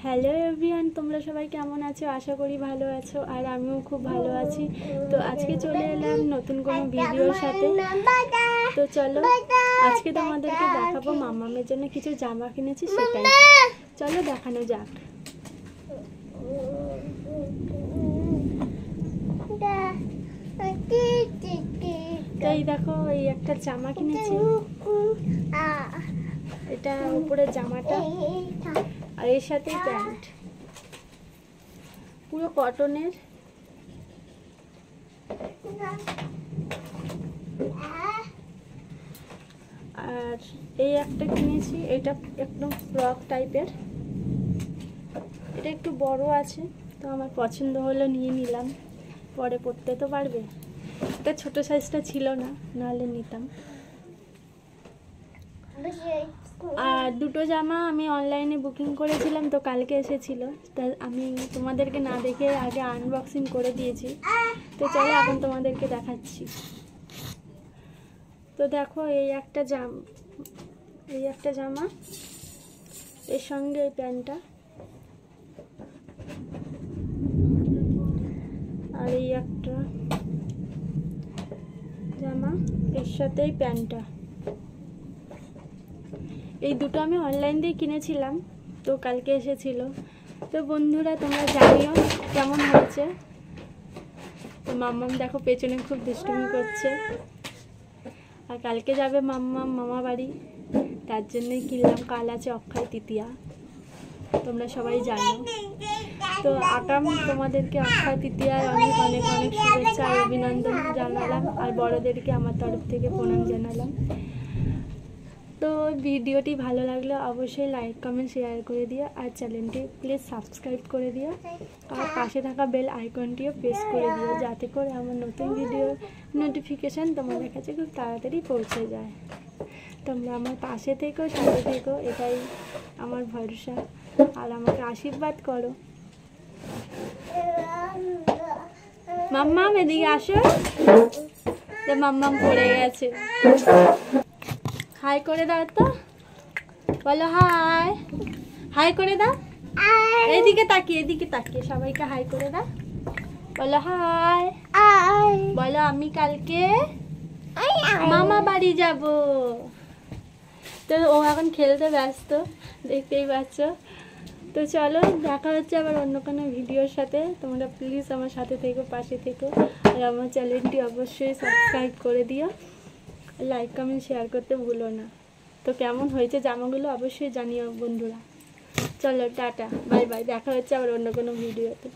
Hello everyone, তোমরা সবাই কেমন আছো? আশা করি ভালো আছো, আর আমিও খুব ভালো আছি। তো আজকে চলে এলাম নতুন কোনো ভিডিওর সাথে। তো চলো আজকে তোমাদেরকে দেখাবো মাম্মামের জন্য কিছু জামা কিনেছি, সেটাই চলো দেখানো যাক। তো এই দেখো, এই একটা জামা কিনেছি, এটা উপরে জামাটা আর এর সাথে প্যান্ট, পুরো কটনের। আর এই একটা কিনেছি, এটা একদম ফ্রক টাইপের, এটা একটু বড় আছে, তো আমার পছন্দ হলো নিয়ে নিলাম, পরে পরতে তো পারবে। এটা ছোট সাইজটা ছিল না, নাহলে নিতাম। আর দুটো জামা আমি অনলাইনে বুকিং করেছিলাম, তো কালকে এসেছিল, তা আমি তোমাদেরকে না দেখে আগে আনবক্সিং করে দিয়েছি। তো চলো এখন তোমাদেরকে দেখাচ্ছি। তো দেখো, এই একটা জামা, এর সঙ্গে এই প্যান্টটা, আর এই একটা জামা এর সাথে এই প্যান্টটা। এই দুটো আমি অনলাইন দিয়ে কিনেছিলাম, তো কালকে এসেছিল। তো বন্ধুরা তোমরা জানিও কেমন হয়েছে। তো মাম্মাম দেখো পেছনে খুব দুষ্টুমি করছে, আর কালকে যাবে মাম্মাম মামা বাড়ি, তার জন্যই কিনলাম। কাল আছে অক্ষয় তৃতীয়া, তোমরা সবাই জানো। তো আগাম তোমাদেরকে অক্ষয় তৃতীয়ার অনেক অনেক অনেক শুভেচ্ছা আর অভিনন্দন জানালাম, আর বড়দেরকে আমার তরফ থেকে প্রণাম জানালাম। তো ভিডিওটি ভালো লাগলে অবশ্যই লাইক কমেন্ট শেয়ার করে দিও, আর চ্যানেলটি প্লিজ সাবস্ক্রাইব করে দিও, আর পাশে থাকা বেল আইকনটিও প্রেস করে দিও, যাতে করে আমার নতুন ভিডিও নোটিফিকেশান তোমাদের কাছে খুব তাড়াতাড়ি পৌঁছে যায়। তোমরা আমার পাশে থেকো, সাথে থেকো, এটাই আমার ভরসা, আর আমাকে আশীর্বাদ করো। মাম্মাম এদিকে আসো, তো মাম্মাম পড়ে গেছে। হাই করে দাও, তো বলো হাই, হাই করে দাও, এদিকে তাকিয়ে সবাইকে হাই করে দাও, বলো হাই, বলো আমি কালকে মামা বাড়ি যাব। তো ও এখন খেলতে ব্যস্ত, দেখতেই পাচ্ছ। তো চলো দেখা হচ্ছে আবার অন্য কোনো ভিডিওর সাথে। তোমরা প্লিজ আমার সাথে থেকো, পাশে থেকো, আর আমার চ্যানেলটি অবশ্যই সাবস্ক্রাইব করে দিও, লাইক কমেন্ট শেয়ার করতে ভুলো না। তো কেমন হয়েছে জামাগুলো অবশ্যই জানিও বন্ধুরা। চলো টাটা, বাই বাই, দেখা হচ্ছে আবার অন্য কোনো ভিডিওতে।